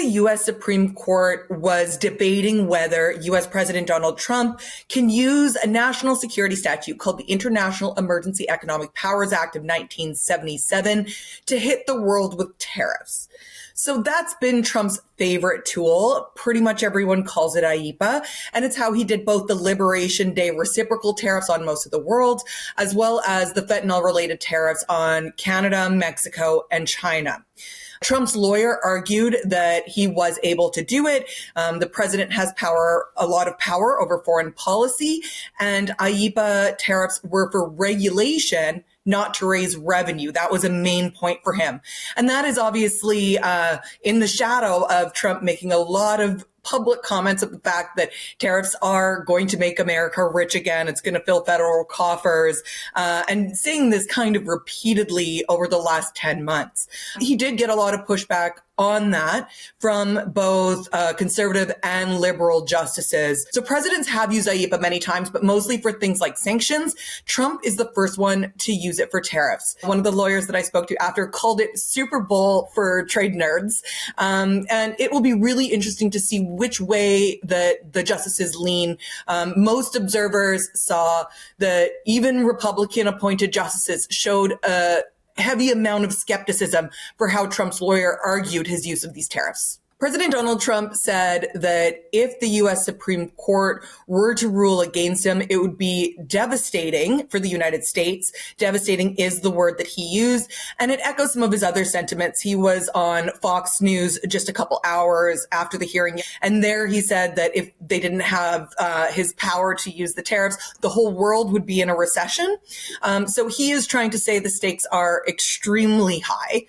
the U.S. Supreme Court was debating whether U.S. President Donald Trump can use a national security statute called the International Emergency Economic Powers Act of 1977 to hit the world with tariffs. So that's been Trump's favorite tool. Pretty much everyone calls it IEEPA. And it's how he did both the Liberation Day reciprocal tariffs on most of the world, as well as the fentanyl-related tariffs on Canada, Mexico, and China. Trump's lawyer argued that he was able to do it. The president has a lot of power over foreign policy, and IEEPA tariffs were for regulation, not to raise revenue. That was a main point for him. And that is obviously in the shadow of Trump making a lot of public comments of the fact that tariffs are going to make America rich again. It's going to fill federal coffers, and saying this kind of repeatedly over the last 10 months. He did get a lot of pushback on that from both conservative and liberal justices. So presidents have used IEEPA many times, but mostly for things like sanctions. Trump is the first one to use it for tariffs. One of the lawyers that I spoke to after called it Super Bowl for trade nerds. And it will be really interesting to see which way the justices lean. Most observers saw that even Republican appointed justices showed a heavy amount of skepticism for how Trump's lawyer argued his use of these tariffs. President Donald Trump said that if the U.S. Supreme Court were to rule against him, it would be devastating for the United States. Devastating is the word that he used, and it echoes some of his other sentiments. He was on Fox News just a couple hours after the hearing, and there he said that if they didn't have his power to use the tariffs, the whole world would be in a recession. So he is trying to say the stakes are extremely high.